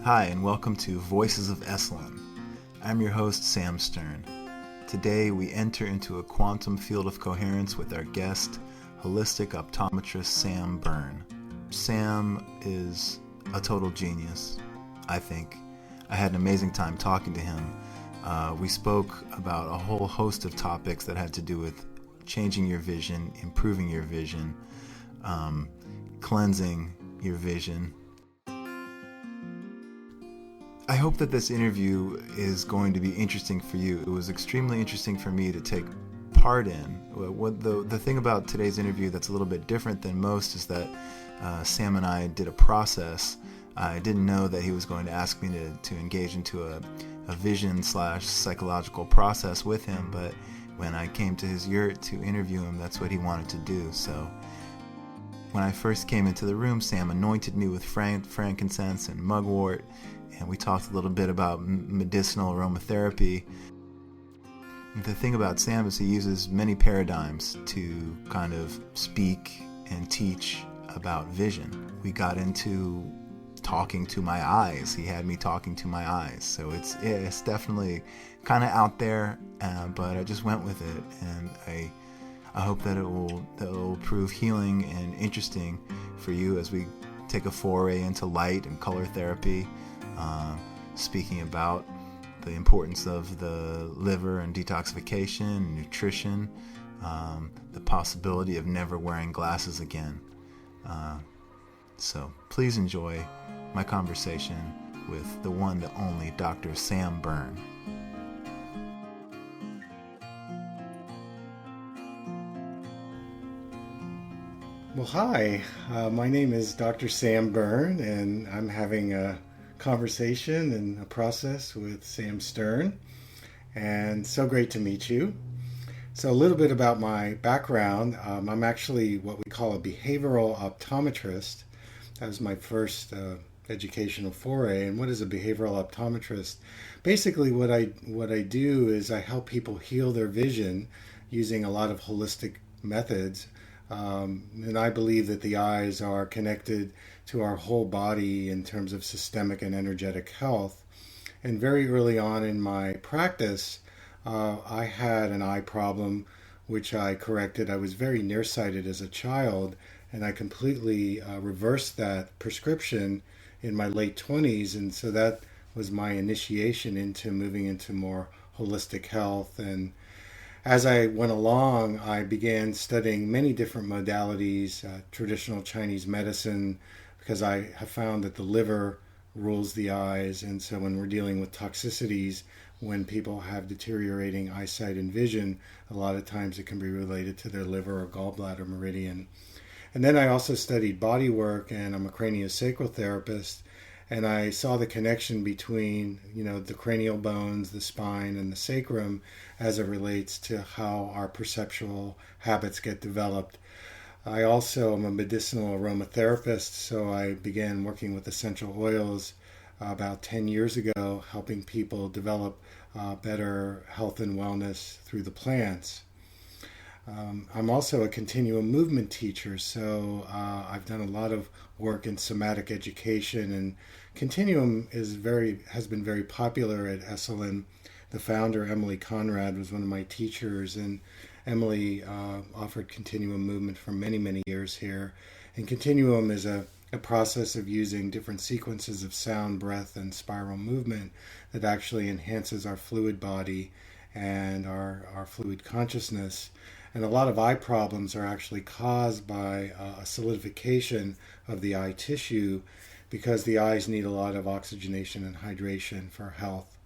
Hi, and welcome to Voices of Esalen. I'm your host, Sam Stern. Today, we enter into a quantum field of coherence with our guest, holistic optometrist Sam Berne. Sam is a total genius, I think. I had an amazing time talking to him. We spoke about a whole host of topics that had to do with changing your vision, improving your vision, cleansing your vision. I hope that this interview is going to be interesting for you. It was extremely interesting for me to take part in. The thing about today's interview that's a little bit different than most is that Sam and I did a process. I didn't know that he was going to ask me to engage into a vision/psychological process with him, but when I came to his yurt to interview him, that's what he wanted to do. So when I first came into the room, Sam anointed me with frankincense and mugwort, and we talked a little bit about medicinal aromatherapy. The thing about Sam is he uses many paradigms to kind of speak and teach about vision. We got into talking to my eyes. He had me talking to my eyes. So it's definitely kind of out there, but I just went with it, and I hope that it will prove healing and interesting for you as we take a foray into light and color therapy, speaking about the importance of the liver and detoxification, nutrition, the possibility of never wearing glasses again. So please enjoy my conversation with the one, the only Dr. Sam Berne. Well, hi, my name is Dr. Sam Berne, and I'm having a conversation and a process with Sam Stern, and so great to meet you. So a little bit about my background. I'm actually what we call a behavioral optometrist. That was my first educational foray. And what is a behavioral optometrist? Basically, what I do is I help people heal their vision using a lot of holistic methods. And I believe that the eyes are connected to our whole body in terms of systemic and energetic health. And very early on in my practice, I had an eye problem, which I corrected. I was very nearsighted as a child, and I completely reversed that prescription in my late 20s. And so that was my initiation into moving into more holistic health. And as I went along, I began studying many different modalities, traditional Chinese medicine, because I have found that the liver rules the eyes. And so when we're dealing with toxicities, when people have deteriorating eyesight and vision, a lot of times it can be related to their liver or gallbladder meridian. And then I also studied body work, and I'm a craniosacral therapist. And I saw the connection between, the cranial bones, the spine, and the sacrum as it relates to how our perceptual habits get developed. I also am a medicinal aromatherapist, so I began working with essential oils about 10 years ago, helping people develop better health and wellness through the plants. I'm also a continuum movement teacher, so I've done a lot of work in somatic education, and continuum has been very popular at Esalen. The founder, Emily Conrad, was one of my teachers, and Emily offered continuum movement for many, many years here. And continuum is a process of using different sequences of sound, breath, and spiral movement that actually enhances our fluid body and our fluid consciousness. And a lot of eye problems are actually caused by a solidification of the eye tissue, because the eyes need a lot of oxygenation and hydration for health.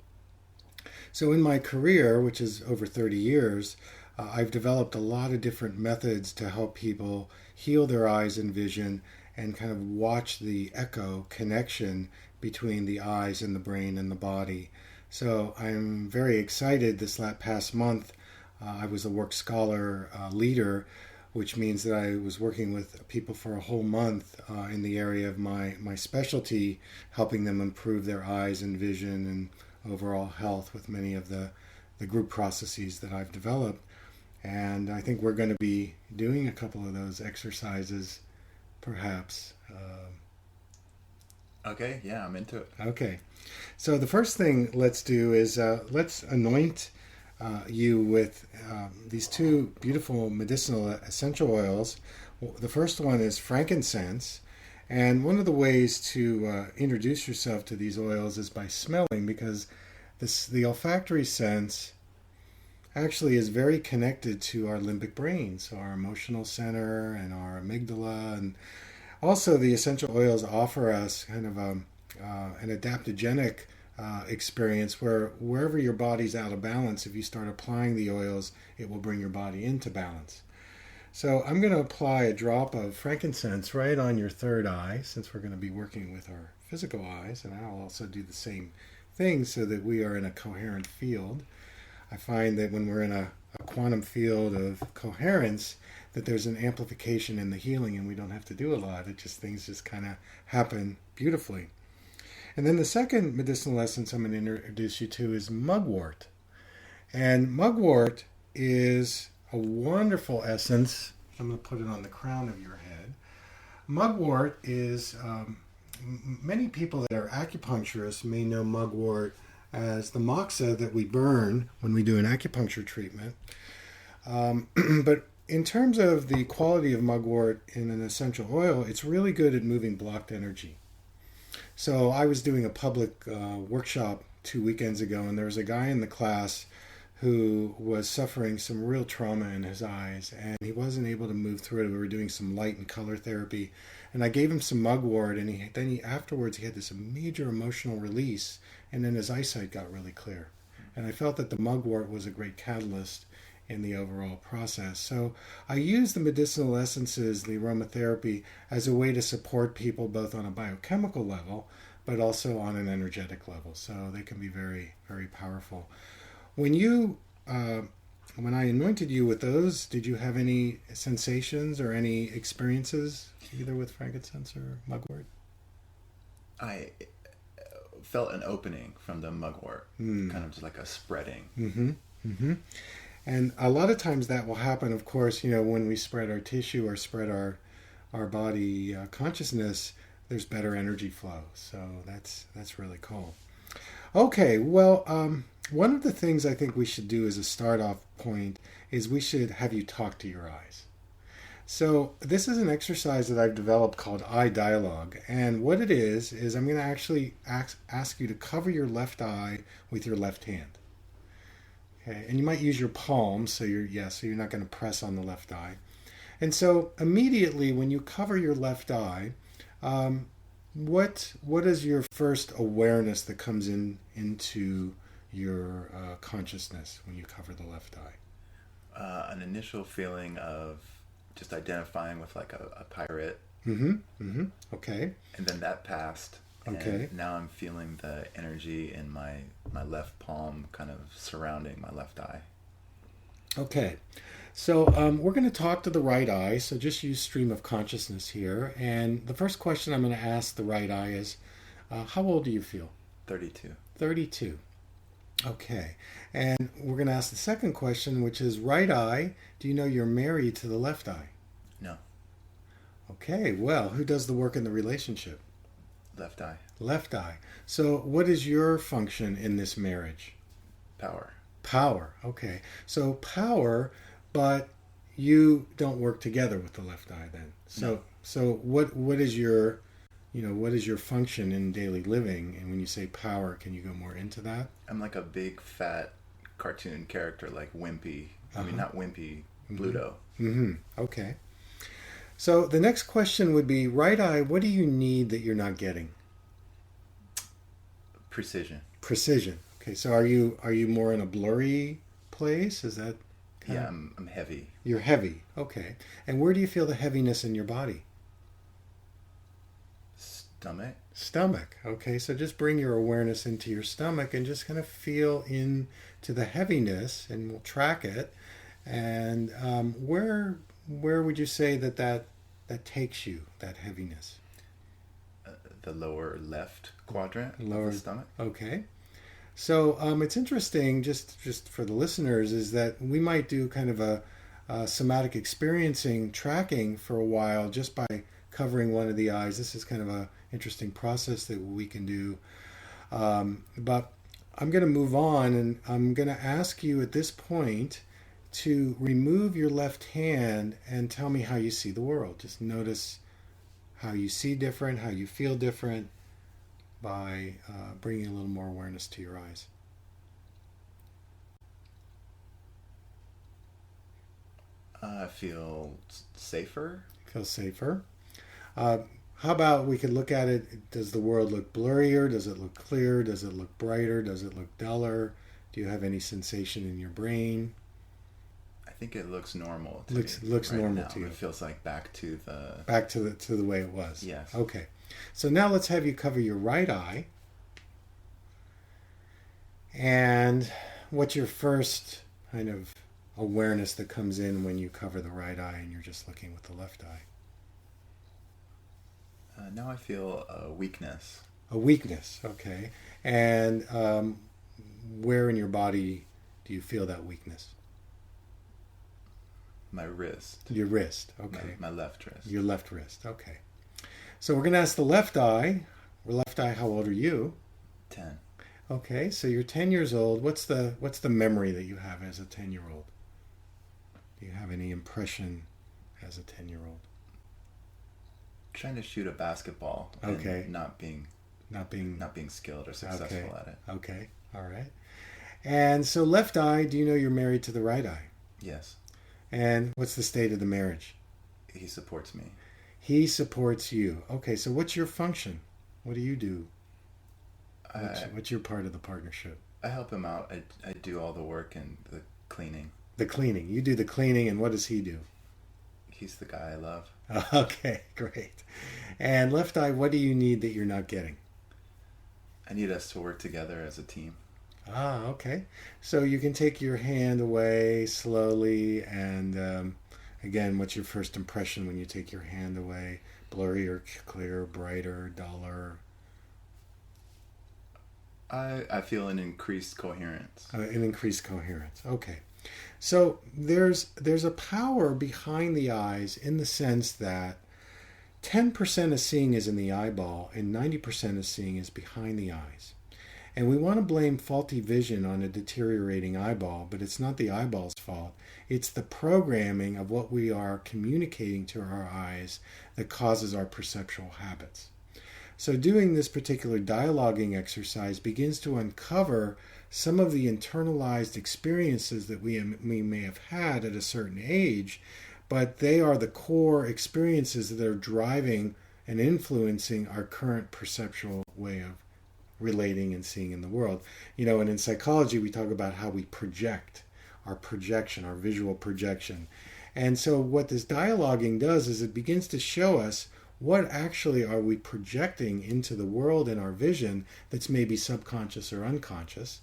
So in my career, which is over 30 years, I've developed a lot of different methods to help people heal their eyes and vision, and kind of watch the echo connection between the eyes and the brain and the body. So I'm very excited. This past month, I was a work scholar leader, which means that I was working with people for a whole month in the area of my specialty, helping them improve their eyes and vision and overall health with many of the group processes that I've developed. And I think we're going to be doing a couple of those exercises, perhaps. Okay, yeah, I'm into it. Okay. So the first thing let's do is let's anoint you with these two beautiful medicinal essential oils. The first one is frankincense. And one of the ways to introduce yourself to these oils is by smelling, because the olfactory sense actually is very connected to our limbic brain, so our emotional center and our amygdala. And also the essential oils offer us kind of an adaptogenic experience where wherever your body's out of balance, if you start applying the oils, it will bring your body into balance. So I'm going to apply a drop of frankincense right on your third eye, since we're going to be working with our physical eyes, and I'll also do the same thing so that we are in a coherent field. I find that when we're in a quantum field of coherence, that there's an amplification in the healing, and we don't have to do a lot. Things just kind of happen beautifully. And then the second medicinal essence I'm going to introduce you to is mugwort. And mugwort is a wonderful essence. I'm going to put it on the crown of your head. Mugwort is, many people that are acupuncturists may know mugwort as the moxa that we burn when we do an acupuncture treatment. But in terms of the quality of mugwort in an essential oil, it's really good at moving blocked energy. So I was doing a public workshop 2 weekends ago, and there was a guy in the class who was suffering some real trauma in his eyes, and he wasn't able to move through it. We were doing some light and color therapy, and I gave him some mugwort, and then afterwards he had this major emotional release, and then his eyesight got really clear. And I felt that the mugwort was a great catalyst in the overall process. So I use the medicinal essences, the aromatherapy, as a way to support people both on a biochemical level, but also on an energetic level. So they can be very, very powerful. When I anointed you with those, did you have any sensations or any experiences either with frankincense or mugwort? I felt an opening from the mugwort, kind of just like a spreading. Mm-hmm. Mm-hmm. And a lot of times that will happen, of course, when we spread our tissue or spread our body consciousness, there's better energy flow. So that's really cool. Okay, well, one of the things I think we should do as a start-off point is we should have you talk to your eyes. So this is an exercise that I've developed called eye dialogue. And what it is I'm going to actually ask you to cover your left eye with your left hand. Okay, and you might use your palm, so you're not going to press on the left eye. And so immediately when you cover your left eye, what is your first awareness that comes into your consciousness when you cover the left eye? An initial feeling of just identifying with like a pirate. Mm-hmm. Mm-hmm. Okay. And then that passed. Okay. And now I'm feeling the energy in my left palm kind of surrounding my left eye. Okay. So we're going to talk to the right eye. So just use stream of consciousness here. And the first question I'm going to ask the right eye is, how old do you feel? 32. 32. Okay. And we're going to ask the second question, which is, right eye, do you know you're married to the left eye? No. Okay. Well, who does the work in the relationship? Left eye. Left eye. So what is your function in this marriage? Power. Power. Okay. So power, but you don't work together with the left eye then. So No. So what is your function in daily living? And when you say power, can you go more into that? I'm like a big fat cartoon character like Wimpy. I mean, not Wimpy, Bluto. Mm-hmm. Okay. So the next question would be, right eye, what do you need that you're not getting? Precision. Precision. Okay, so are you more in a blurry place? Is that Yeah, I'm heavy. You're heavy. Okay. And where do you feel the heaviness in your body? Stomach. Stomach. Okay, so just bring your awareness into your stomach and just kind of feel into the heaviness, and we'll track it. And where would you say that takes you, that heaviness? The lower left quadrant of the stomach. Okay. So it's interesting, just for the listeners, is that we might do kind of a somatic experiencing tracking for a while just by covering one of the eyes. This is kind of a interesting process that we can do. But I'm going to move on, and I'm going to ask you at this point to remove your left hand and tell me how you see the world. Just notice how you see different, how you feel different by bringing a little more awareness to your eyes. I feel safer. Feel safer. How about we could look at it, does the world look blurrier? Does it look clear? Does it look brighter? Does it look duller? Do you have any sensation in your brain? I think it looks normal to looks me normal now. to you. It feels like back to the way it was. Yes. Okay. So now let's have you cover your right eye. And what's your first kind of awareness that comes in when you cover the right eye and you're just looking with the left eye? Now I feel a weakness. A weakness, okay. And where in your body do you feel that weakness? My wrist. Your wrist, okay. My left wrist. Your left wrist, okay. So we're going to ask the left eye. Left eye, how old are you? 10. Okay, so you're 10 years old. What's the memory that you have as a 10-year-old? Do you have any impression as a 10-year-old? Trying to shoot a basketball. Okay. And not being skilled or successful at it. Okay. All right. And so left eye, do you know you're married to the right eye? Yes. And what's the state of the marriage? He supports me. He supports you. Okay, so what's your function? What do you do? What's your part of the partnership? I help him out. I do all the work and the cleaning. The cleaning. You do the cleaning, and what does he do? He's the guy I love. Okay, great. And left eye, what do you need that you're not getting? I need us to work together as a team. Okay. So you can take your hand away slowly, and again, what's your first impression when you take your hand away? Blurry or clear, brighter, duller? I feel an increased coherence. An increased coherence. Okay. So there's a power behind the eyes in the sense that 10% of seeing is in the eyeball and 90% of seeing is behind the eyes. And we want to blame faulty vision on a deteriorating eyeball, but it's not the eyeball's fault. It's the programming of what we are communicating to our eyes that causes our perceptual habits. So doing this particular dialoguing exercise begins to uncover some of the internalized experiences that we may have had at a certain age, but they are the core experiences that are driving and influencing our current perceptual way of relating and seeing in the world. You know, and in psychology we talk about how we project, our projection, our visual projection. And so what this dialoguing does is it begins to show us what actually are we projecting into the world in our vision that's maybe subconscious or unconscious.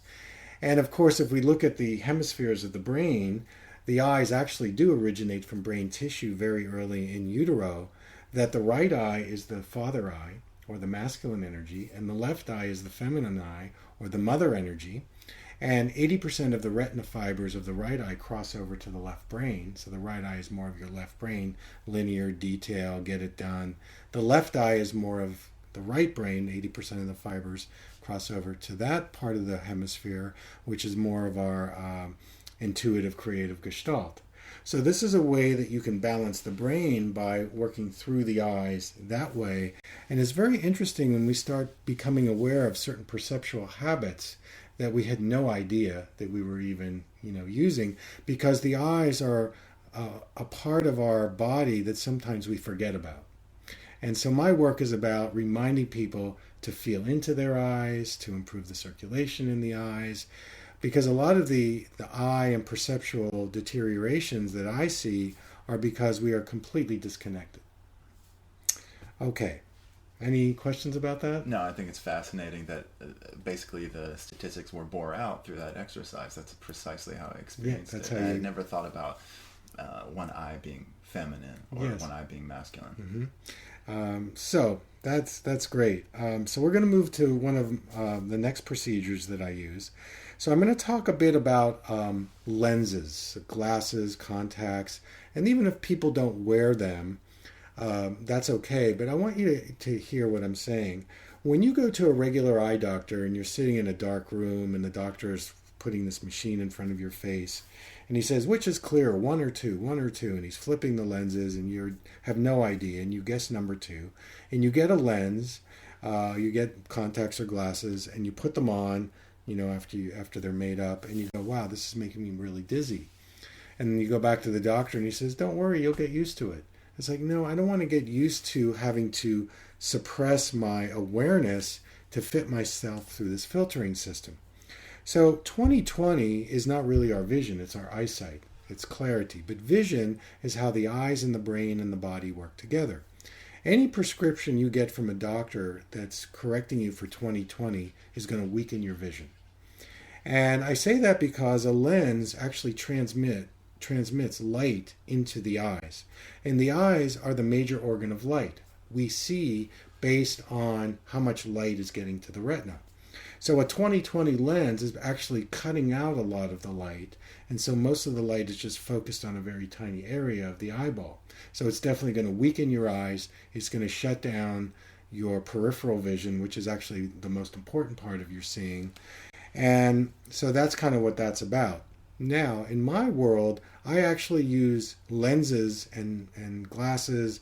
And of course, if we look at the hemispheres of the brain, the eyes actually do originate from brain tissue very early in utero, that the right eye is the father eye, or the masculine energy, and the left eye is the feminine eye, or the mother energy. And 80% of the retina fibers of the right eye cross over to the left brain. So the right eye is more of your left brain, linear, detail, get it done. The left eye is more of the right brain. 80% of the fibers cross over to that part of the hemisphere, which is more of our intuitive, creative gestalt. So this is a way that you can balance the brain by working through the eyes that way. And it's very interesting when we start becoming aware of certain perceptual habits that we had no idea that we were even, using, because the eyes are a part of our body that sometimes we forget about. And so my work is about reminding people to feel into their eyes, to improve the circulation in the eyes, because a lot of the eye and perceptual deteriorations that I see are because we are completely disconnected. Okay. Any questions about that? No, I think it's fascinating that basically the statistics were bore out through that exercise. That's precisely how I experienced it. I had never thought about one eye being feminine or one eye being masculine. Mm-hmm. So that's great. So we're going to move to one of the next procedures that I use. So I'm going to talk a bit about lenses, glasses, contacts, and even if people don't wear them, that's okay. But I want you to hear what I'm saying. When you go to a regular eye doctor and you're sitting in a dark room and the doctor is putting this machine in front of your face and he says, which is clearer, one or two, and he's flipping the lenses and you have no idea and you guess number two, and you get a lens, you get contacts or glasses and you put them on, after they're made up, and you go, wow, this is making me really dizzy. And then you go back to the doctor and he says, don't worry, you'll get used to it. It's like, no, I don't want to get used to having to suppress my awareness to fit myself through this filtering system. So 20/20 is not really our vision, it's our eyesight, it's clarity. But vision is how the eyes and the brain and the body work together. Any prescription you get from a doctor that's correcting you for 20/20 is going to weaken your vision. And I say that because a lens actually transmits light into the eyes. And the eyes are the major organ of light. We see based on how much light is getting to the retina. So a 20/20 lens is actually cutting out a lot of the light, and so most of the light is just focused on a very tiny area of the eyeball. So it's definitely going to weaken your eyes. It's going to shut down your peripheral vision, which is actually the most important part of your seeing. And so that's kind of what that's about. Now, in my world, I actually use lenses and glasses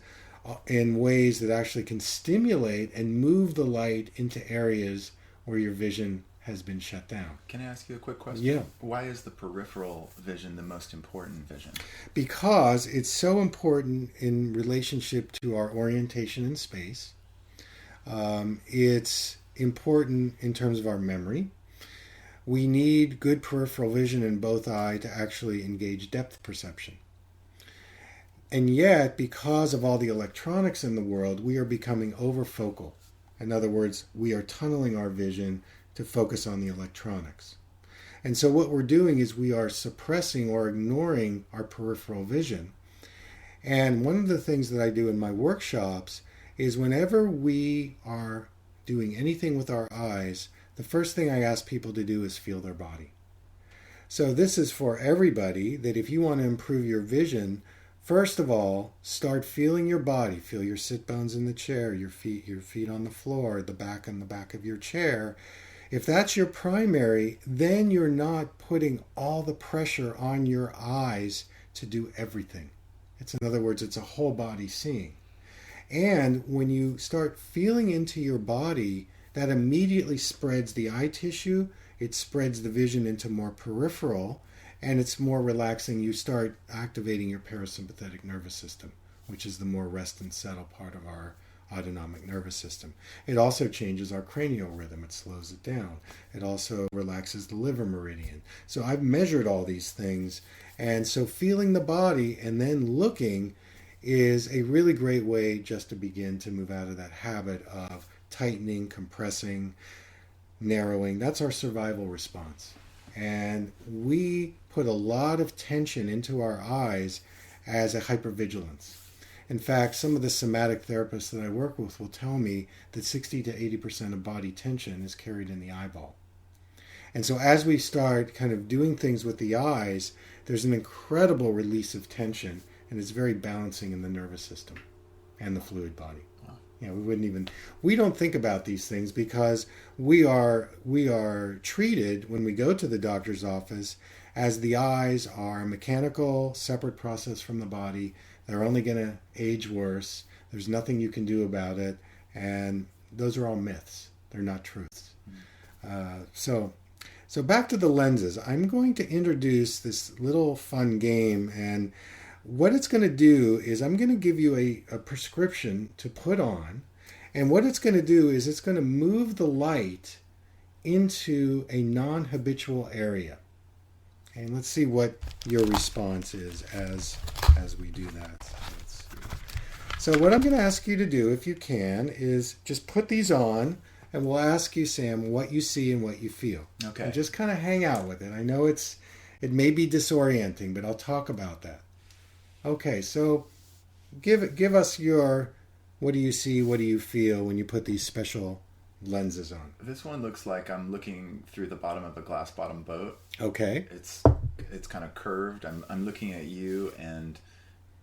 in ways that actually can stimulate and move the light into areas where your vision has been shut down. Can I ask you a quick question? Yeah. Why is the peripheral vision the most important vision? Because it's so important in relationship to our orientation in space. It's important in terms of our memory. We need good peripheral vision in both eyes to actually engage depth perception. And yet, because of all the electronics in the world, we are becoming overfocal. In other words, we are tunneling our vision to focus on the electronics. And so what we're doing is we are suppressing or ignoring our peripheral vision. And one of the things that I do in my workshops is whenever we are doing anything with our eyes, the first thing I ask people to do is feel their body. So this is for everybody, that if you want to improve your vision, first of all, start feeling your body. Feel your sit bones in the chair, your feet on the floor, the back of your chair. If that's your primary, then you're not putting all the pressure on your eyes to do everything. In other words, it's a whole body seeing. And when you start feeling into your body, that immediately spreads the eye tissue, it spreads the vision into more peripheral, and it's more relaxing. You start activating your parasympathetic nervous system, which is the more rest and settle part of our autonomic nervous system. It also changes our cranial rhythm. It slows it down. It also relaxes the liver meridian. So I've measured all these things, and so feeling the body and then looking is a really great way just to begin to move out of that habit of tightening, compressing, narrowing. That's our survival response. And we put a lot of tension into our eyes as a hypervigilance. In fact, some of the somatic therapists that I work with will tell me that 60 to 80% of body tension is carried in the eyeball. And so as we start kind of doing things with the eyes, there's an incredible release of tension, and it's very balancing in the nervous system and the fluid body. Yeah, we don't think about these things because we are treated when we go to the doctor's office as the eyes are a mechanical, separate process from the body. They're only going to age worse. There's nothing you can do about it. And those are all myths. They're not truths. So back to the lenses. I'm going to introduce this little fun game, and what it's going to do is I'm going to give you a prescription to put on, and what it's going to do is it's going to move the light into a non-habitual area. And let's see what your response is as we do that. So what I'm going to ask you to do, if you can, is just put these on, and we'll ask you, Sam, what you see and what you feel. Okay. And just kind of hang out with it. I know it may be disorienting, but I'll talk about that. Okay, so give us your, what do you see, what do you feel when you put these special lenses on? This one looks like I'm looking through the bottom of a glass bottom boat. Okay. It's kind of curved. I'm looking at you, and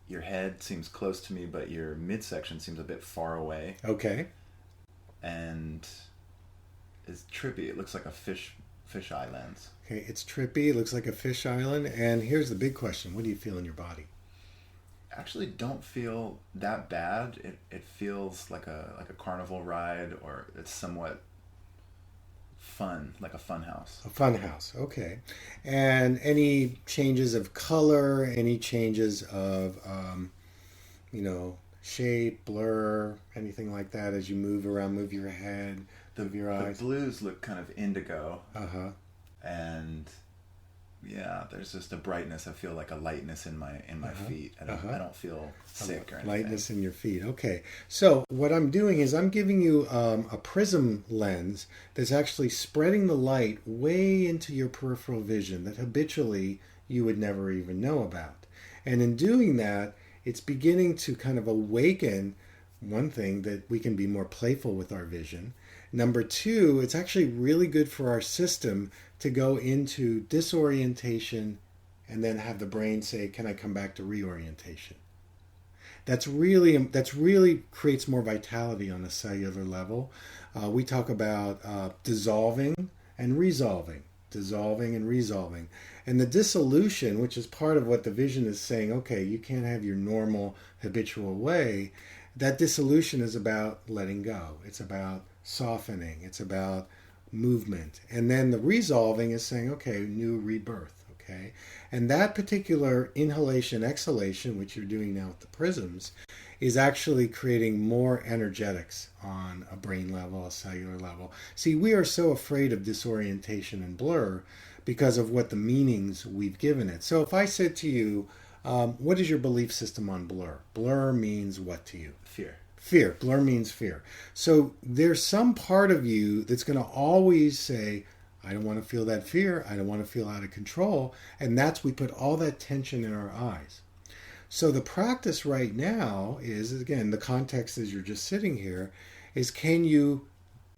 your head seems close to me, but your midsection seems a bit far away. Okay. And it's trippy. It looks like a fish eye lens. Okay, it's trippy. It looks like a fish island. And here's the big question. What do you feel in your body? Actually don't feel that bad. It feels like a carnival ride, or it's somewhat fun, like a fun house. A fun house. Okay. And any changes of color, any changes of, shape, blur, anything like that as you move around, move your head, move your eyes? The blues look kind of indigo. Uh-huh. And yeah, there's just a brightness. I feel like a lightness in my feet. I don't feel sick or anything. Lightness in your feet. Okay. So what I'm doing is I'm giving you a prism lens that's actually spreading the light way into your peripheral vision that habitually you would never even know about. And in doing that, it's beginning to kind of awaken one thing, that we can be more playful with our vision. Number two, it's actually really good for our system to go into disorientation and then have the brain say, can I come back to reorientation? That's really creates more vitality on a cellular level. We talk about dissolving and resolving. And the dissolution, which is part of what the vision is saying, okay, you can't have your normal habitual way. That dissolution is about letting go. It's about softening. It's about movement. And then the resolving is saying, okay, new rebirth. Okay. And that particular inhalation, exhalation, which you're doing now with the prisms, is actually creating more energetics on a brain level, a cellular level. See, we are so afraid of disorientation and blur because of what the meanings we've given it. So if I said to you, what is your belief system on blur? Blur means what to you? Fear. Fear. Blur means fear. So there's some part of you that's going to always say, I don't want to feel that fear. I don't want to feel out of control. And we put all that tension in our eyes. So the practice right now is, again, the context as you're just sitting here, is can you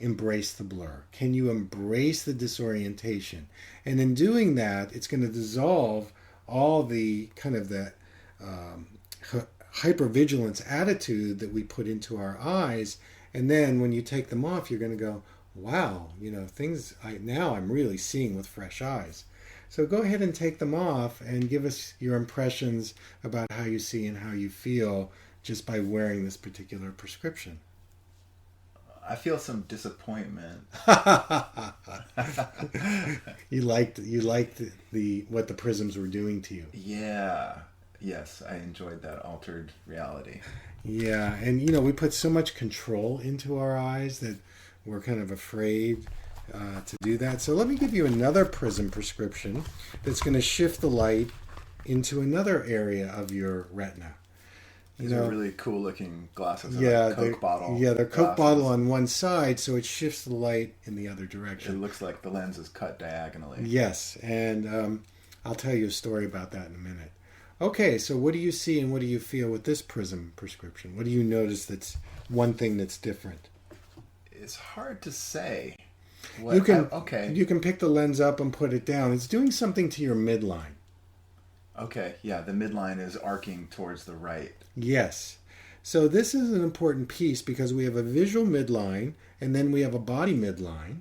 embrace the blur? Can you embrace the disorientation? And in doing that, it's going to dissolve all the kind of that hypervigilance attitude that we put into our eyes. And then when you take them off, you're going to go, wow, now I'm really seeing with fresh eyes. So go ahead and take them off and give us your impressions about how you see and how you feel just by wearing this particular prescription. I feel some disappointment. You liked what the prisms were doing to you. Yeah. Yes, I enjoyed that altered reality. Yeah, and we put so much control into our eyes that we're kind of afraid to do that. So let me give you another prism prescription that's going to shift the light into another area of your retina. These are really cool looking glasses. Yeah, Coke bottle. Yeah, they're Coke bottle on one side, so it shifts the light in the other direction. It looks like the lens is cut diagonally. Yes, and I'll tell you a story about that in a minute. Okay, so what do you see and what do you feel with this prism prescription? What do you notice that's one thing that's different? It's hard to say. You can pick the lens up and put it down. It's doing something to your midline. Okay, yeah, the midline is arcing towards the right. Yes. So this is an important piece because we have a visual midline and then we have a body midline.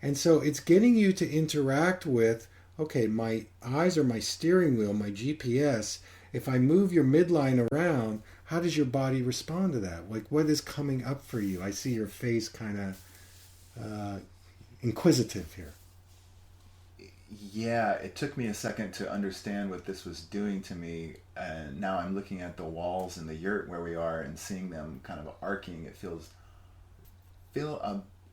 And so it's getting you to interact with, okay, my eyes are my steering wheel, my GPS. If I move your midline around, how does your body respond to that? Like, what is coming up for you? I see your face kind of inquisitive here. Yeah, it took me a second to understand what this was doing to me. And now I'm looking at the walls in the yurt where we are and seeing them kind of arcing. It feel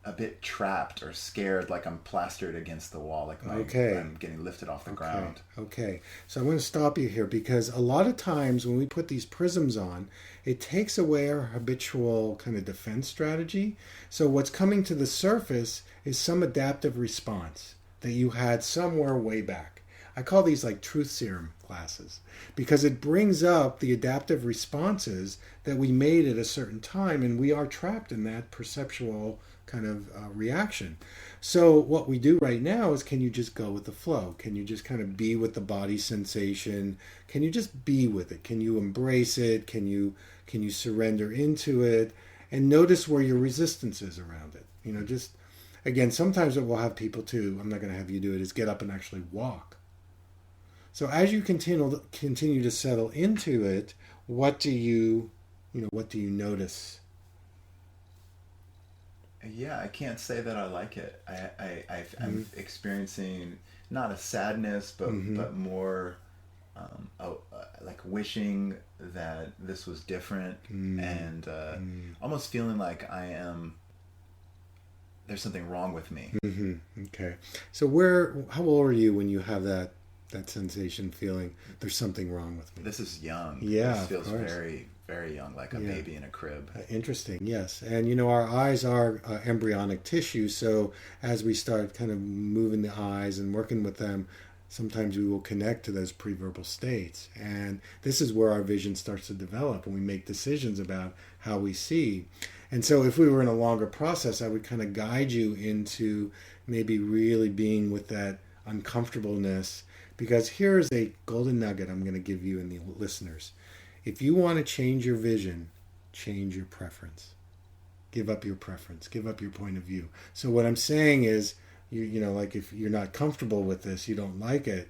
a bit trapped or scared, like I'm plastered against the wall, like I'm getting lifted off the ground. Okay, so I'm going to stop you here because a lot of times when we put these prisms on, it takes away our habitual kind of defense strategy. So what's coming to the surface is some adaptive response that you had somewhere way back. I call these like truth serum classes because it brings up the adaptive responses that we made at a certain time, and we are trapped in that perceptual kind of reaction. So what we do right now is, can you just go with the flow? Can you just kind of be with the body sensation? Can you just be with it? Can you embrace it? Can you surrender into it? And notice where your resistance is around it. Just, again, sometimes what we'll have people do, I'm not going to have you do it, is get up and actually walk. So as you continue to settle into it, what do you notice? Yeah, I can't say that I like it. I'm experiencing not a sadness, but more like wishing that this was different, and almost feeling like there's something wrong with me. Okay. So how old are you when you have that sensation, feeling there's something wrong with me? This is young. Yeah, this feels very, very young, like a baby in a crib. Interesting, yes. And our eyes are embryonic tissue, so as we start kind of moving the eyes and working with them, sometimes we will connect to those preverbal states. And this is where our vision starts to develop, and we make decisions about how we see. And so if we were in a longer process, I would kind of guide you into maybe really being with that uncomfortableness, because here's a golden nugget I'm going to give you and the listeners. If you want to change your vision, change your preference. Give up your preference. Give up your point of view. So what I'm saying is, like if you're not comfortable with this, you don't like it,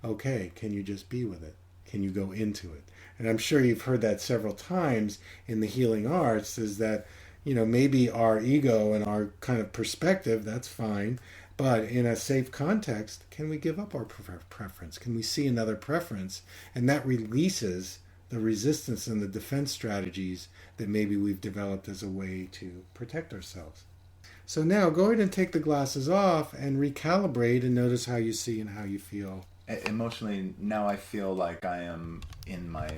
okay, can you just be with it? Can you go into it? And I'm sure you've heard that several times in the healing arts, is that, maybe our ego and our kind of perspective, that's fine. But in a safe context, can we give up our preference? Can we see another preference? And that releases the resistance and the defense strategies that maybe we've developed as a way to protect ourselves. So now go ahead and take the glasses off and recalibrate and notice how you see and how you feel. Emotionally, now I feel like I am in my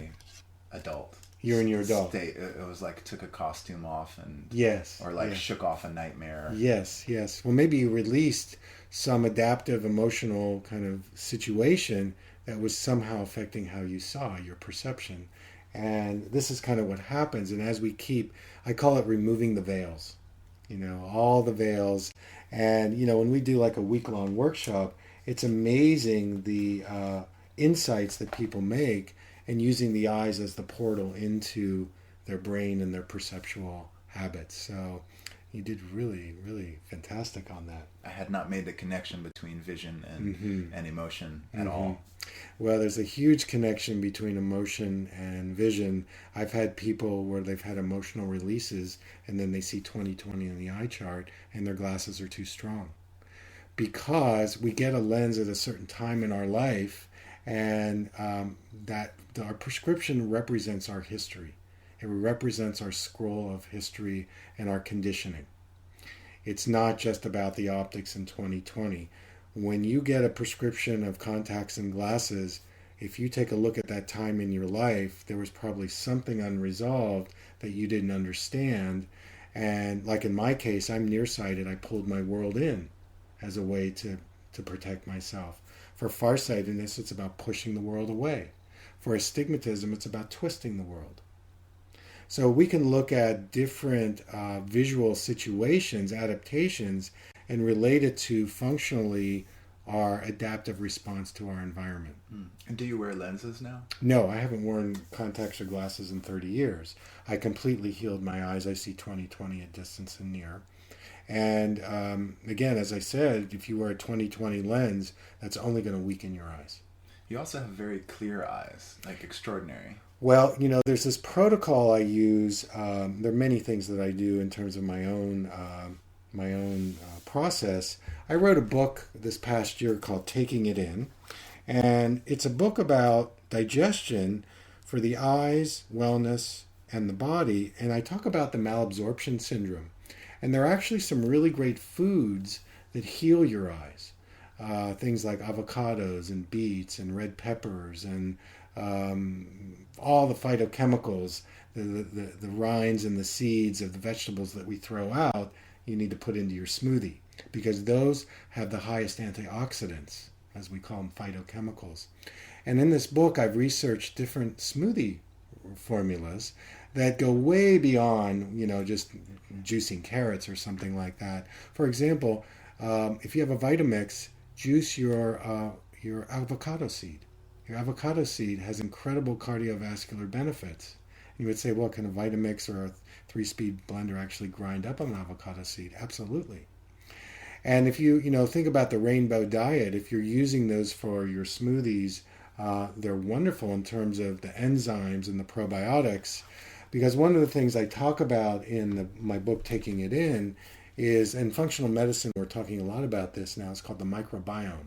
adult. You're in your adult state. It was like took a costume off and shook off a nightmare. Yes. Well, maybe you released some adaptive emotional kind of situation that was somehow affecting how you saw your perception. And this is kind of what happens. And as we I call it removing the veils, all the veils. And, when we do like a week-long workshop, it's amazing the insights that people make, and using the eyes as the portal into their brain and their perceptual habits. So you did really, really fantastic on that. I had not made the connection between vision and emotion at all. Well, there's a huge connection between emotion and vision. I've had people where they've had emotional releases, and then they see 20/20 in the eye chart, and their glasses are too strong. Because we get a lens at a certain time in our life, and that our prescription represents our history. It represents our scroll of history and our conditioning. It's not just about the optics in 2020. When you get a prescription of contacts and glasses, if you take a look at that time in your life, there was probably something unresolved that you didn't understand. And like in my case, I'm nearsighted. I pulled my world in as a way to protect myself. For farsightedness, it's about pushing the world away. For astigmatism, it's about twisting the world. So we can look at different visual situations, adaptations, and relate it to functionally our adaptive response to our environment. And do you wear lenses now? No, I haven't worn contacts or glasses in 30 years. I completely healed my eyes. I see 20/20 at distance and near. And again, as I said, if you wear a 20/20 lens, that's only going to weaken your eyes. You also have very clear eyes, like extraordinary. Well, there's this protocol I use. There are many things that I do in terms of my own process. I wrote a book this past year called Taking It In, and it's a book about digestion for the eyes, wellness, and the body. And I talk about the malabsorption syndrome. And there are actually some really great foods that heal your eyes. Things like avocados and beets and red peppers and all the phytochemicals, the rinds and the seeds of the vegetables that we throw out, you need to put into your smoothie, because those have the highest antioxidants, as we call them, phytochemicals. And in this book, I've researched different smoothie formulas that go way beyond, just juicing carrots or something like that. For example, if you have a Vitamix, juice your avocado seed. Your avocado seed has incredible cardiovascular benefits. You would say, well, can a Vitamix or a 3-speed blender actually grind up an avocado seed? Absolutely. And if you think about the rainbow diet, if you're using those for your smoothies, they're wonderful in terms of the enzymes and the probiotics. Because one of the things I talk about in my book, Taking It In, is in functional medicine, we're talking a lot about this now. It's called the microbiome.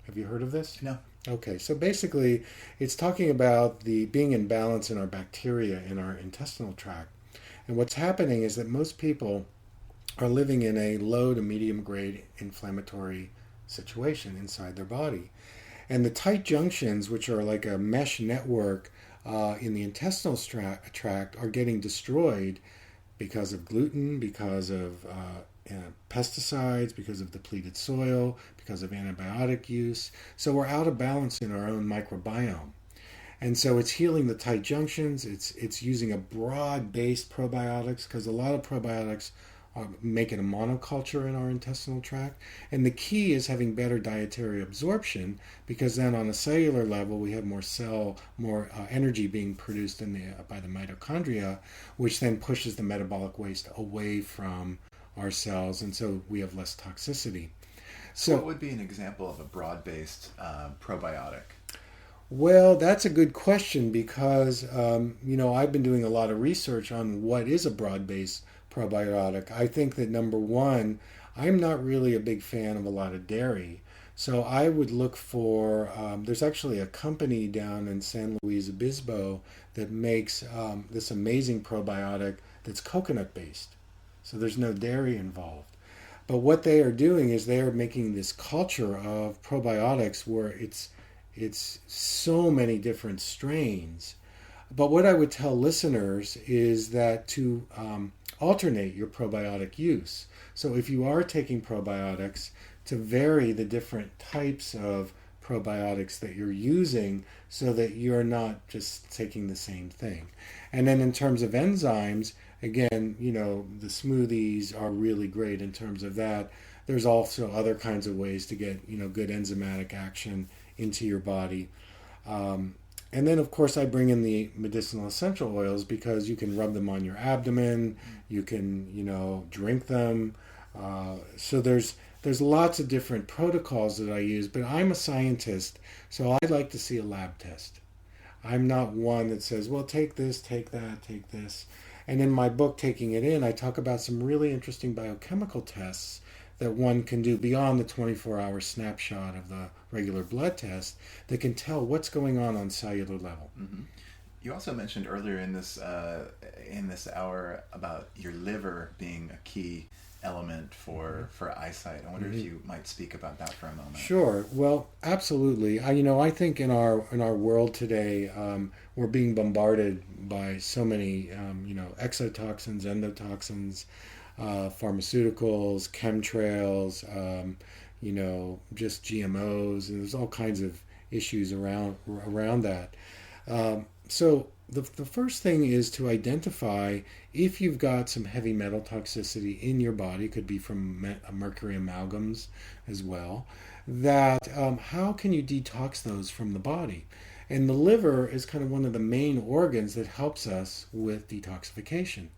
Have you heard of this? No. Okay, so basically it's talking about the being in balance in our bacteria in our intestinal tract. And what's happening is that most people are living in a low to medium grade inflammatory situation inside their body. And the tight junctions, which are like a mesh network in the intestinal tract, are getting destroyed because of gluten, because of pesticides, because of depleted soil, because of antibiotic use. So we're out of balance in our own microbiome. And so it's healing the tight junctions. It's using a broad-based probiotics, because a lot of probiotics make it a monoculture in our intestinal tract. And the key is having better dietary absorption, because then on a cellular level we have more energy being produced by the mitochondria, which then pushes the metabolic waste away from our cells, and so we have less toxicity. So what would be an example of a broad-based probiotic? Well, that's a good question, because I've been doing a lot of research on what is a broad-based probiotic. I think that, number one, I'm not really a big fan of a lot of dairy. So I would look for, there's actually a company down in San Luis Obispo that makes this amazing probiotic that's coconut-based. So there's no dairy involved. But what they are doing is they are making this culture of probiotics where it's so many different strains. But what I would tell listeners is that to alternate your probiotic use. So if you are taking probiotics, to vary the different types of probiotics that you're using so that you're not just taking the same thing. And then in terms of enzymes, again, the smoothies are really great in terms of that. There's also other kinds of ways to get, good enzymatic action into your body. And then, of course, I bring in the medicinal essential oils, because you can rub them on your abdomen, you can, drink them. So there's lots of different protocols that I use, but I'm a scientist, so I like to see a lab test. I'm not one that says, well, take this, take that, take this. And in my book, Taking It In, I talk about some really interesting biochemical tests that one can do beyond the 24-hour snapshot of the regular blood test that can tell what's going on cellular level. Mm-hmm. You also mentioned earlier in this hour about your liver being a key element for eyesight. I wonder if you might speak about that for a moment. Sure. Well, absolutely. I think in our world today, we're being bombarded by so many exotoxins, endotoxins, pharmaceuticals, chemtrails, just GMOs, and there's all kinds of issues around that. So the first thing is to identify if you've got some heavy metal toxicity in your body, could be from mercury amalgams as well, that how can you detox those from the body? And the liver is kind of one of the main organs that helps us with detoxification.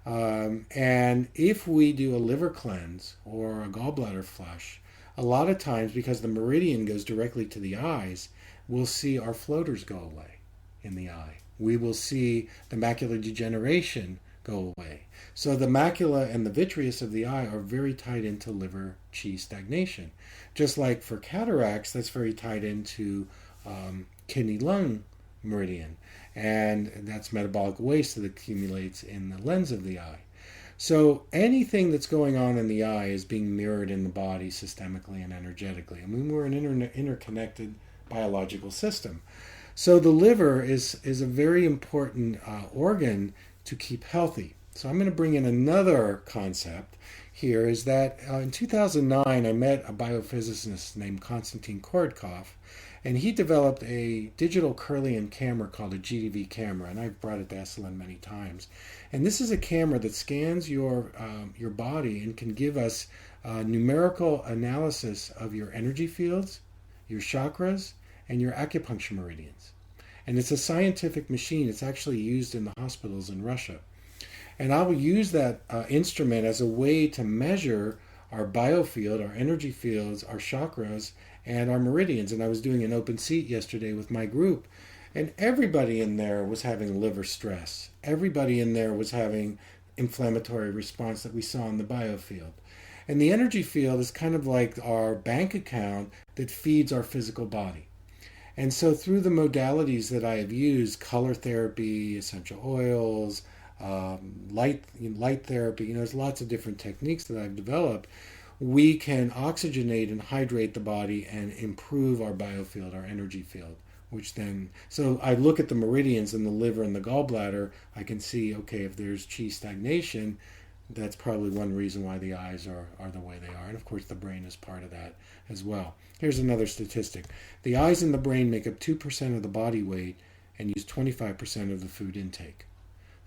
And if we do a liver cleanse or a gallbladder flush, a lot of times, because the meridian goes directly to the eyes, we'll see our floaters go away in the eye. We will see the macular degeneration go away. So the macula and the vitreous of the eye are very tied into liver qi stagnation. Just like for cataracts, that's very tied into kidney-lung meridian. And that's metabolic waste that accumulates in the lens of the eye. So anything that's going on in the eye is being mirrored in the body systemically and energetically. I mean, we're an interconnected biological system. So the liver is a very important organ to keep healthy. So I'm going to bring in another concept here, is that in 2009 I met a biophysicist named Konstantin Korotkov, And he developed a digital Kirlian camera called a GDV camera, and I've brought it to Esalen many times. And this is a camera that scans your body and can give us numerical analysis of your energy fields, your chakras, and your acupuncture meridians. And it's a scientific machine. It's actually used in the hospitals in Russia. And I will use that instrument as a way to measure our biofield, our energy fields, our chakras, and our meridians. And I was doing an open seat yesterday with my group, and everybody in there was having liver stress. Everybody in there was having inflammatory response that we saw in the biofield. And the energy field is kind of like our bank account that feeds our physical body. And so through the modalities that I have used, color therapy, essential oils, light therapy, there's lots of different techniques that I've developed. We can oxygenate and hydrate the body and improve our biofield, our energy field, so I look at the meridians in the liver and the gallbladder. I can see, okay, if there's chi stagnation, that's probably one reason why the eyes are the way they are. And of course, the brain is part of that as well. Here's another statistic. The eyes and the brain make up 2% of the body weight and use 25% of the food intake.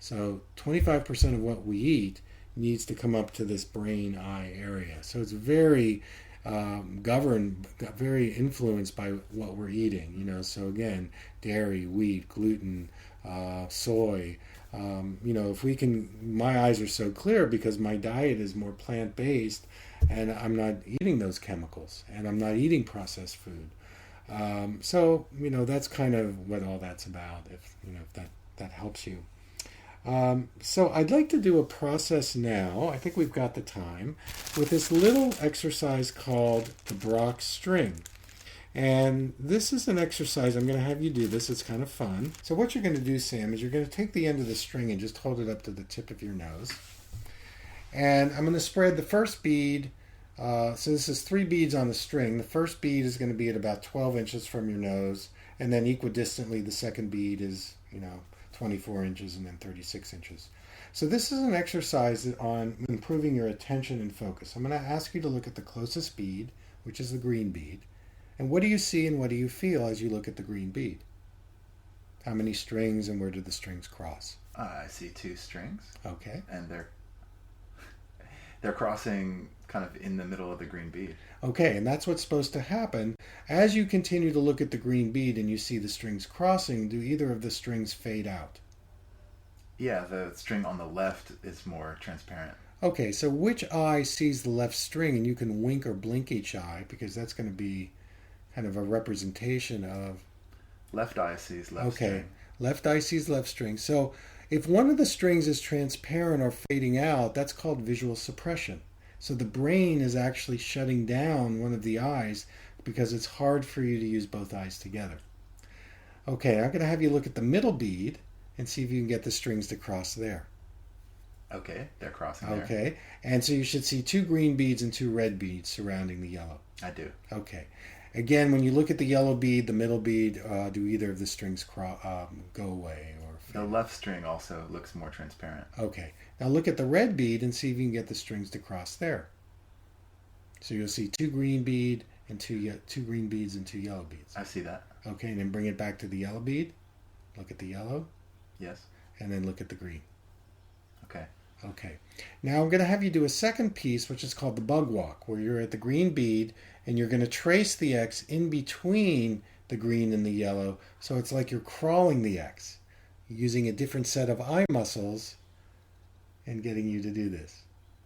So 25% of what we eat needs to come up to this brain-eye area. So it's very governed, very influenced by what we're eating. So again, dairy, wheat, gluten, soy. If we can, my eyes are so clear because my diet is more plant-based, and I'm not eating those chemicals, and I'm not eating processed food. That's kind of what all that's about. If that helps you. So I'd like to do a process now, I think we've got the time, with this little exercise called the Brock string. And this is an exercise, I'm going to have you do this, it's kind of fun. So what you're going to do, Sam, is you're going to take the end of the string and just hold it up to the tip of your nose. And I'm going to spread the first bead, so this is 3 beads on the string. The first bead is going to be at about 12 inches from your nose, and then equidistantly the second bead is, 24 inches and then 36 inches. So this is an exercise on improving your attention and focus. I'm going to ask you to look at the closest bead, which is the green bead. And what do you see and what do you feel as you look at the green bead? How many strings and where do the strings cross? I see 2 strings. Okay. And they're crossing kind of in the middle of the green bead. Okay, and that's what's supposed to happen. As you continue to look at the green bead and you see the strings crossing, do either of the strings fade out? Yeah, the string on the left is more transparent. Okay, so which eye sees the left string? And you can wink or blink each eye because that's going to be kind of a representation of... Left eye sees left string. Okay, left eye sees left string. So if one of the strings is transparent or fading out, that's called visual suppression. So the brain is actually shutting down one of the eyes because it's hard for you to use both eyes together. Okay, I'm going to have you look at the middle bead and see if you can get the strings to cross there. Okay, they're crossing there. Okay, and so you should see 2 green beads and 2 red beads surrounding the yellow. I do. Okay. Again, when you look at the yellow bead, the middle bead, do either of the strings go away? The left string also looks more transparent. Okay. Now look at the red bead and see if you can get the strings to cross there. So you'll see 2 green bead and 2 green beads and 2 yellow beads. I see that. Okay, and then bring it back to the yellow bead. Look at the yellow. Yes. And then look at the green. Okay. Okay. Now I'm going to have you do a second piece, which is called the bug walk, where you're at the green bead and you're going to trace the X in between the green and the yellow. So it's like you're crawling the X, using a different set of eye muscles and getting you to do this.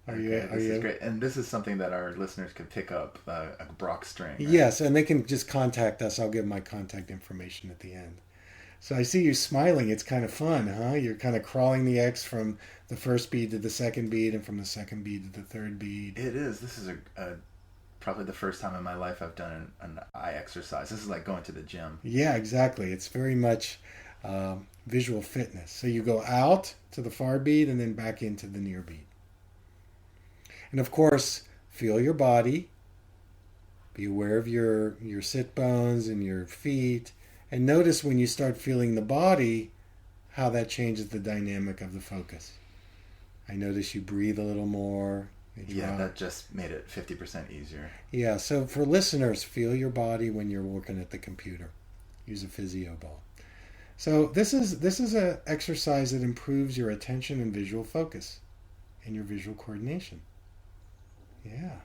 This is great. And this is something that our listeners can pick up, a Brock string. Right? Yes, and they can just contact us. I'll give my contact information at the end. So I see you smiling. It's kind of fun, huh? You're kind of crawling the X from the first bead to the second bead and from the second bead to the third bead. It is. This is probably the first time in my life I've done an eye exercise. This is like going to the gym. Yeah, exactly. It's very much visual fitness. So you go out to the far bead and then back into the near bead. And of course, feel your body. Be aware of your sit bones and your feet. And notice when you start feeling the body, how that changes the dynamic of the focus. I notice you breathe a little more. Yeah, that just made it 50% easier. Yeah, so for listeners, feel your body when you're working at the computer. Use a physio ball. So this is an exercise that improves your attention and visual focus and your visual coordination. Yeah.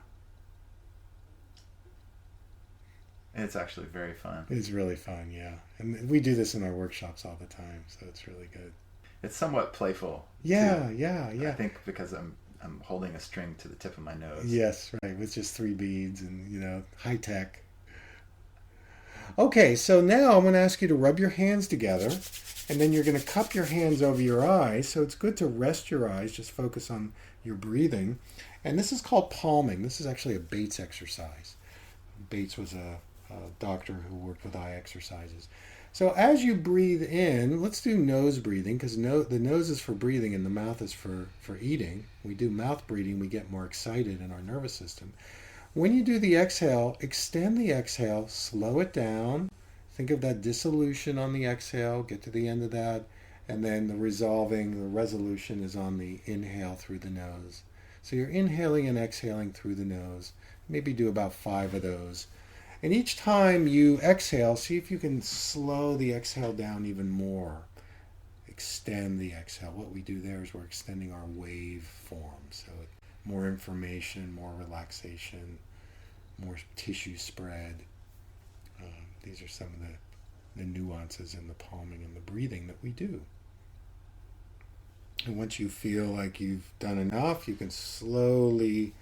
It's actually very fun. It's really fun, yeah. And we do this in our workshops all the time, so it's really good. It's somewhat playful. Yeah, too. yeah. I think because I'm holding a string to the tip of my nose. Yes, right, with just 3 beads and, high tech. Okay, so now I'm going to ask you to rub your hands together, and then you're going to cup your hands over your eyes. So it's good to rest your eyes, just focus on your breathing. And this is called palming. This is actually a Bates exercise. Bates was a doctor who worked with eye exercises. So as you breathe in, let's do nose breathing, because the nose is for breathing and the mouth is for eating. We do mouth breathing, we get more excited in our nervous system. When you do the exhale, extend the exhale, slow it down. Think of that dissolution on the exhale, get to the end of that, and then the resolution is on the inhale through the nose. So you're inhaling and exhaling through the nose. Maybe do about 5 of those. And each time you exhale, see if you can slow the exhale down even more. Extend the exhale. What we do there is we're extending our wave form. So more information, more relaxation, more tissue spread. These are some of the nuances in the palming and the breathing that we do. And once you feel like you've done enough, you can slowly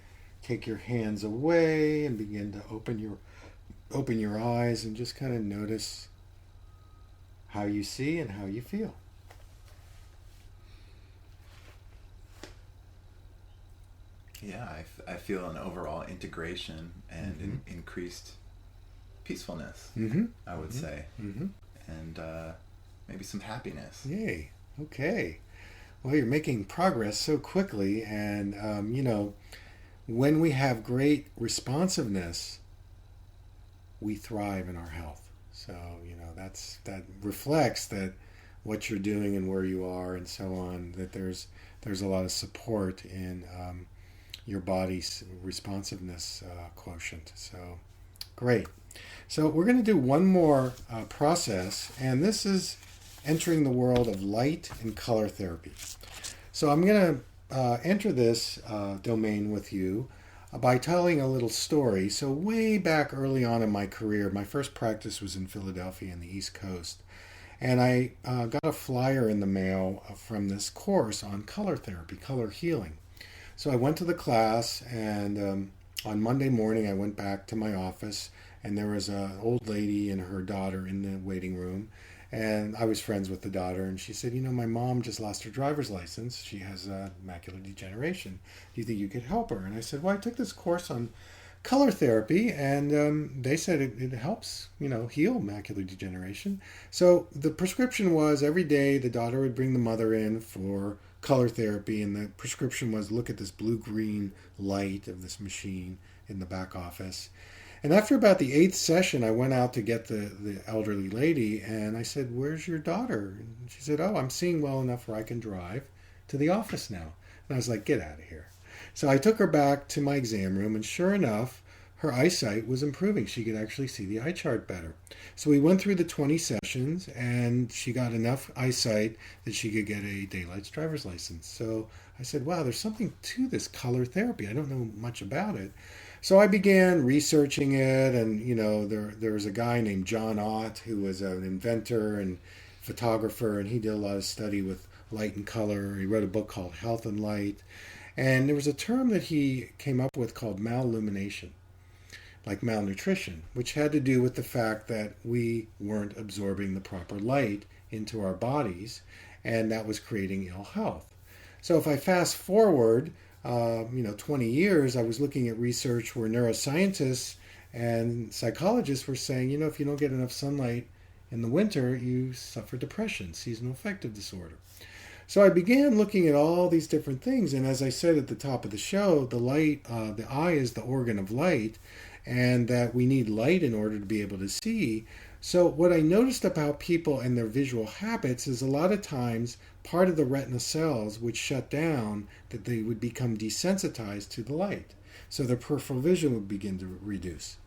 take your hands away and begin to open your eyes and just kind of notice how you see and how you feel. Yeah, I feel an overall integration and increased peacefulness, I would say, and maybe some happiness. Yay. Okay. Well, you're making progress so quickly, and when we have great responsiveness, we thrive in our health. So that reflects that what you're doing and where you are and so on, that there's a lot of support in your body's responsiveness quotient. So great. So we're going to do one more process, and this is entering the world of light and color therapy. So I'm going to enter this domain with you by telling a little story. So way back early on in my career, my first practice was in Philadelphia in the East Coast. And I got a flyer in the mail from this course on color therapy, color healing. So I went to the class, and on Monday morning I went back to my office, and there was an old lady and her daughter in the waiting room. And I was friends with the daughter, and she said, my mom just lost her driver's license. She has macular degeneration. Do you think you could help her? And I said, well, I took this course on color therapy, and they said it helps, heal macular degeneration. So the prescription was every day the daughter would bring the mother in for color therapy, and the prescription was look at this blue-green light of this machine in the back office. And after about the 8th session, I went out to get the elderly lady, and I said, where's your daughter? And she said, oh, I'm seeing well enough where I can drive to the office now. And I was like, get out of here. So I took her back to my exam room, and sure enough, her eyesight was improving. She could actually see the eye chart better. So we went through the 20 sessions, and she got enough eyesight that she could get a daylight's driver's license. So I said, wow, there's something to this color therapy. I don't know much about it. So I began researching it, and there was a guy named John Ott who was an inventor and photographer, and he did a lot of study with light and color. He wrote a book called Health and Light, and there was a term that he came up with called malillumination, like malnutrition, which had to do with the fact that we weren't absorbing the proper light into our bodies, and that was creating ill health. So if I fast forward 20 years, I was looking at research where neuroscientists and psychologists were saying, if you don't get enough sunlight in the winter, you suffer depression, seasonal affective disorder. So I began looking at all these different things, and as I said at the top of the show, the eye is the organ of light, and that we need light in order to be able to see. So what I noticed about people and their visual habits is a lot of times part of the retina cells would shut down, that they would become desensitized to the light. So their peripheral vision would begin to reduce.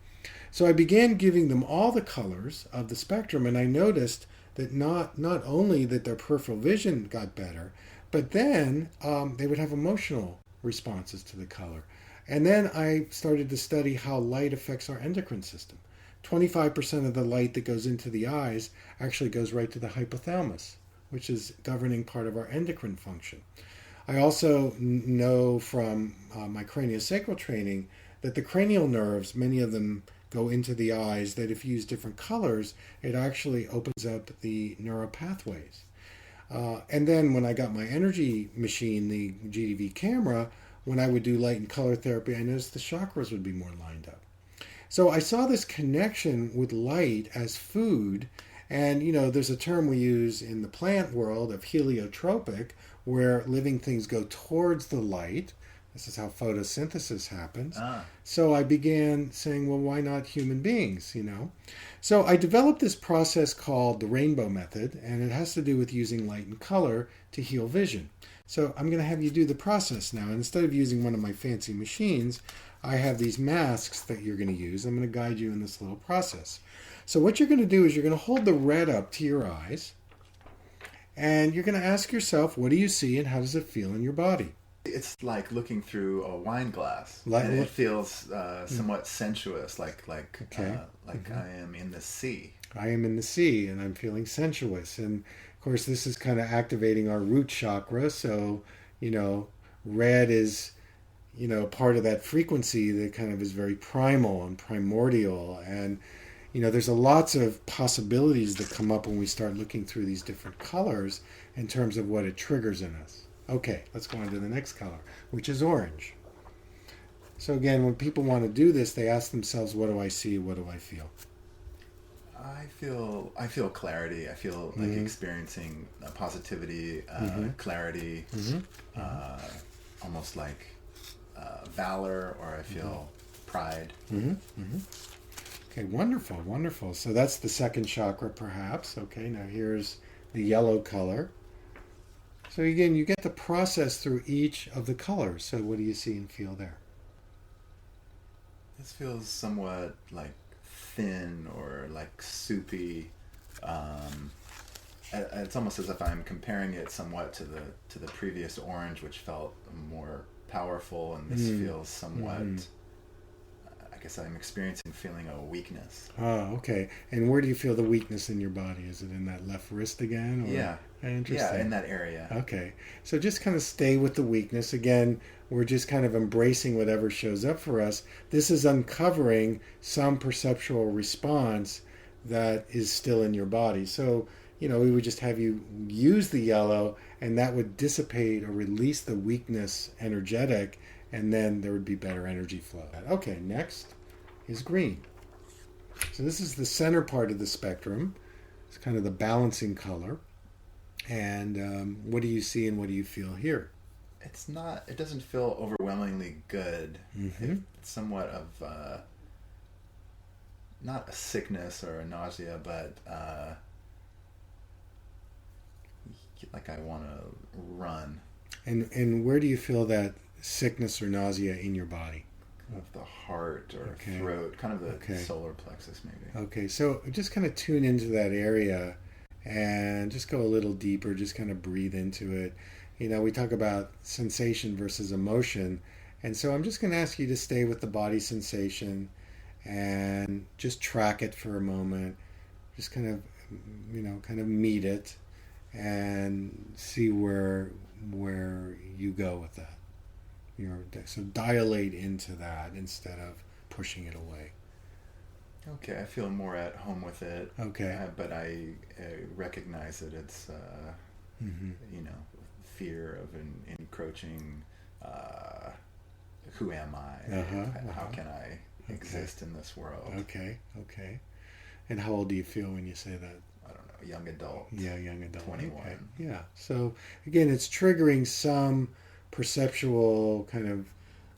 So I began giving them all the colors of the spectrum, and I noticed that not only that their peripheral vision got better, but then they would have emotional responses to the color. And then I started to study how light affects our endocrine system. 25% of the light that goes into the eyes actually goes right to the hypothalamus, which is governing part of our endocrine function. I also know from my craniosacral training that the cranial nerves, many of them go into the eyes, that if you use different colors, it actually opens up the neural pathways. And then when I got my energy machine, the GDV camera, when I would do light and color therapy, I noticed the chakras would be more lined up. So I saw this connection with light as food. And, there's a term we use in the plant world of heliotropic, where living things go towards the light. This is how photosynthesis happens. So I began saying, well, why not human beings, So I developed this process called the rainbow method, and it has to do with using light and color to heal vision. So I'm going to have you do the process now. And instead of using one of my fancy machines, I have these masks that you're going to use. I'm going to guide you in this little process. So what you're going to do is you're going to hold the red up to your eyes, and you're going to ask yourself, what do you see and how does it feel in your body? It's like looking through a wine glass, and it feels somewhat sensuous, like I am in the sea. I am in the sea, and I'm feeling sensuous. And of course, this is kind of activating our root chakra. So, red is, part of that frequency that kind of is very primal and primordial. And, there's lots of possibilities that come up when we start looking through these different colors in terms of what it triggers in us. Okay, let's go on to the next color, which is orange. So again, when people want to do this, they ask themselves, what do I see? What do I feel? I feel clarity. I feel like experiencing positivity, clarity, almost like valor, or I feel pride. Okay, wonderful, wonderful. So that's the second chakra, perhaps. Okay, now here's the yellow color. So again, you get the process through each of the colors. So what do you see and feel there? This feels somewhat like thin or like soupy. It's almost as if I'm comparing it somewhat to the previous orange, which felt more powerful, and this feels somewhat. I guess I'm experiencing feeling a weakness. Oh, okay. And where do you feel the weakness in your body? Is it in that left wrist again? Or? Yeah. Interesting. Yeah, in that area. Okay. So just kind of stay with the weakness. Again, we're just kind of embracing whatever shows up for us. This is uncovering some perceptual response that is still in your body. So, we would just have you use the yellow, and that would dissipate or release the weakness energetic, and then there would be better energy flow. Okay, next is green. So this is the center part of the spectrum. It's kind of the balancing color. And what do you see and what do you feel here? It doesn't feel overwhelmingly good. It's somewhat of, not a sickness or a nausea, but like I want to run. And where do you feel that sickness or nausea in your body? Of the heart or throat, kind of the solar plexus maybe. Okay, so just kind of tune into that area and just go a little deeper, just kind of breathe into it. We talk about sensation versus emotion, and so I'm just going to ask you to stay with the body sensation and just track it for a moment. Just kind of meet it and see where you go with that. So dilate into that instead of pushing it away. Okay, I feel more at home with it. Okay. But I recognize that it's, fear of an encroaching, who am I? How can I exist in this world? Okay. And how old do you feel when you say that? I don't know, young adult. Yeah, young adult. 21. Okay. Yeah. So again, it's triggering some perceptual kind of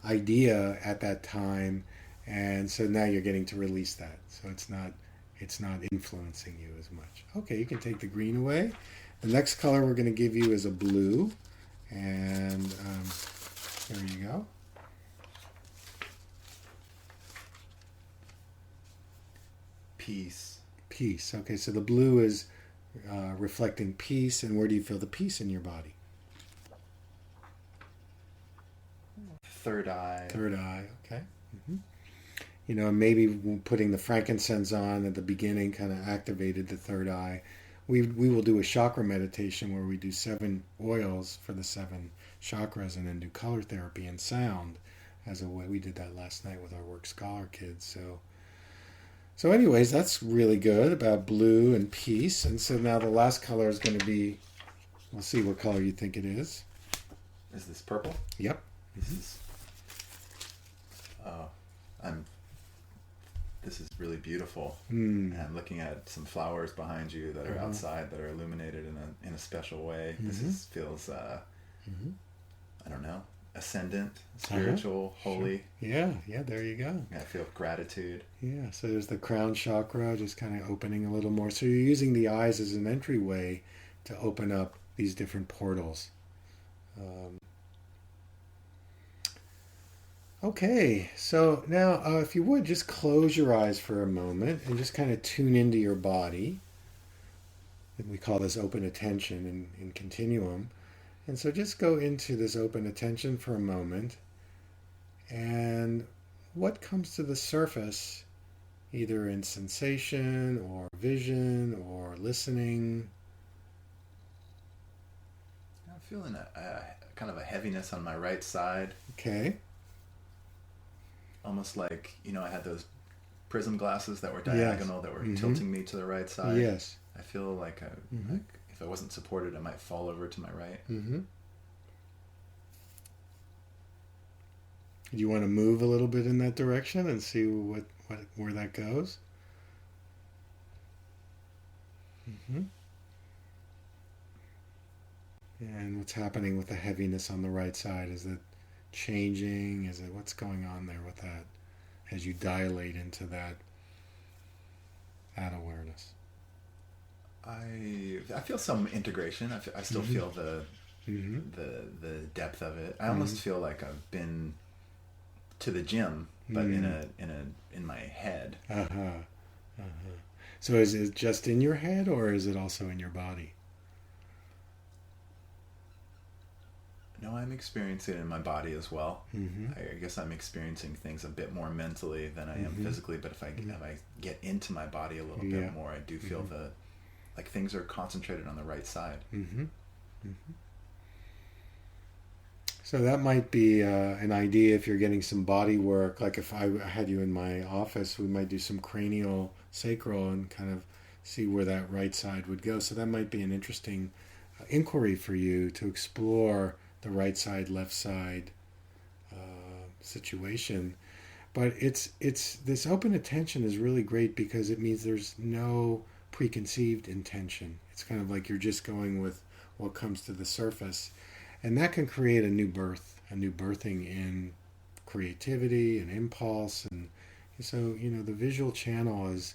idea at that time, and so now you're getting to release that. So it's not it's not influencing you as much. Okay, you can take the green away. The next color we're going to give you is a blue. And there you go. Peace. Peace. Okay, so the blue is reflecting peace. And where do you feel the peace in your body? Third eye. Third eye, okay. Mm-hmm. You know, maybe putting the frankincense on at the beginning kind of activated the third eye. We will do a chakra meditation where we do 7 oils for the 7 chakras and then do color therapy and sound as a way. We did that last night with our work scholar kids. So anyways, that's really good about blue and peace. And so now the last color is going to be, we'll see what color you think it is. Is this purple? Yep. This is, this is really beautiful. And I'm looking at some flowers behind you that are outside that are illuminated in a special way. This feels, I don't know, ascendant, spiritual, holy. Yeah, there you go. I feel gratitude. Yeah, so there's the crown chakra just kind of opening a little more. So you're using the eyes as an entryway to open up these different portals. Okay, so now if you would, just close your eyes for a moment and just kind of tune into your body. And we call this open attention in continuum. And so just go into this open attention for a moment. And what comes to the surface, either in sensation or vision or listening? I'm feeling a kind of a heaviness on my right side. Okay. Almost like, I had those prism glasses that were diagonal, that were tilting me to the right side. Yes. I feel like, like if I wasn't supported, I might fall over to my right. Do you want to move a little bit in that direction and see where that goes? And what's happening with the heaviness on the right side? Is it changing? Is it, what's going on there with that as you dilate into that awareness? I feel some integration. I still feel the depth of it. I almost feel like I've been to the gym, but in my head. So is it just in your head, or is it also in your body? No, I'm experiencing it in my body as well. I guess I'm experiencing things a bit more mentally than I am physically, but if I get into my body a little bit more, I do feel like things are concentrated on the right side. So that might be an idea if you're getting some body work. Like if I had you in my office, we might do some cranial sacral and kind of see where that right side would go. So that might be an interesting inquiry for you to explore the right side, left side situation. But it's this open attention is really great because it means there's no preconceived intention. It's kind of like you're just going with what comes to the surface. And that can create a new birthing in creativity and impulse. And so, the visual channel is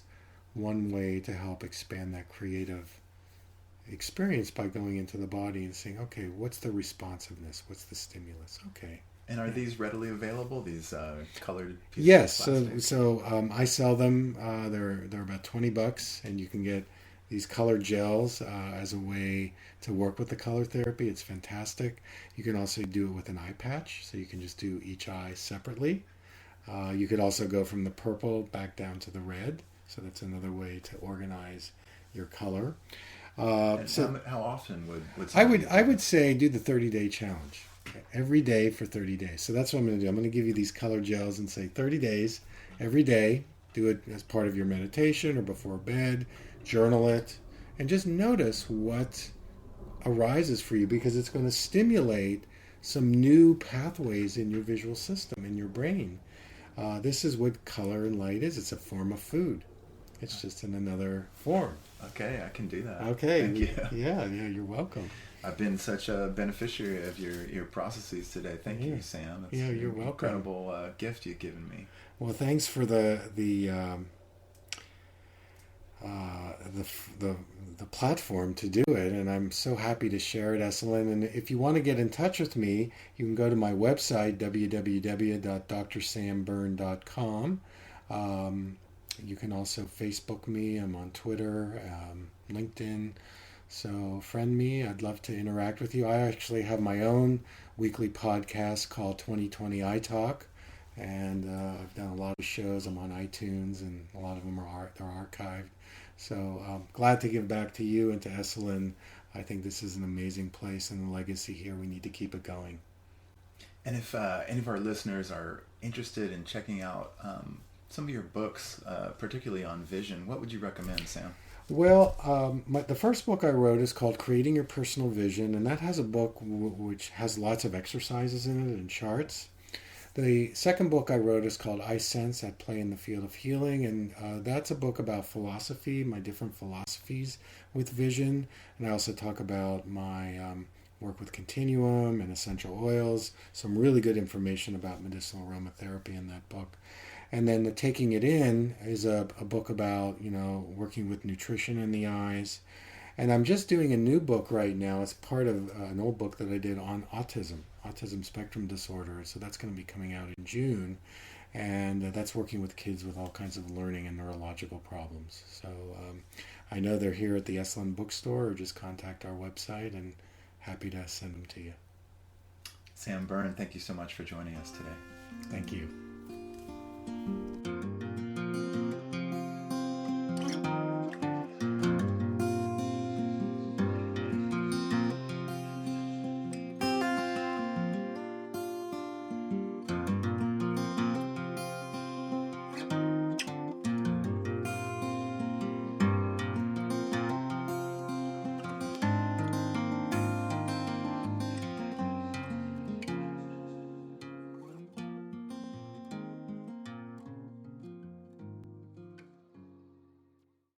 one way to help expand that creative experience by going into the body and saying, okay, what's the responsiveness? What's the stimulus? Okay. And are these readily available, these colored pieces Yes. of plastic? So I sell them. They're about $20, and you can get these colored gels as a way to work with the color therapy. It's fantastic. You can also do it with an eye patch, so you can just do each eye separately. You could also go from the purple back down to the red, so that's another way to organize your color. So how often would I would say do the 30-day challenge. Every day for 30 days. So that's what I'm going to do. I'm going to give you these color gels and say 30 days, every day. Do it as part of your meditation or before bed. Journal it. And just notice what arises for you, because it's going to stimulate some new pathways in your visual system, in your brain. This is what color and light is. It's a form of food. It's just in another form. Okay, I can do that. Okay. Thank you. Yeah, you're welcome. I've been such a beneficiary of your processes today. Thank you, Sam. It's you're welcome. Incredible gift you've given me. Well, thanks for the the platform to do it, and I'm so happy to share it, Esalen. And if you want to get in touch with me, you can go to my website, www.drsamberne.com. You can also Facebook me. I'm on Twitter, LinkedIn. So friend me. I'd love to interact with you. I actually have my own weekly podcast called 2020 I Talk, and I've done a lot of shows. I'm on iTunes, and a lot of them they're archived. So I'm glad to give back to you and to Esalen. I think this is an amazing place and a legacy here. We need to keep it going. And if any of our listeners are interested in checking out some of your books, particularly on vision, what would you recommend, Sam? Well, the first book I wrote is called Creating Your Personal Vision, and that has a book which has lots of exercises in it and charts. The second book I wrote is called I Sense at Play in the Field of Healing, and that's a book about philosophy, my different philosophies with vision, and I also talk about my work with continuum and essential oils, some really good information about medicinal aromatherapy in that book. And then the Taking It In is a book about, working with nutrition in the eyes. And I'm just doing a new book right now. It's part of an old book that I did on autism spectrum disorder. So that's going to be coming out in June. And that's working with kids with all kinds of learning and neurological problems. So I know they're here at the Esalen bookstore, or just contact our website, and happy to send them to you. Sam Berne, thank you so much for joining us today. Thank you.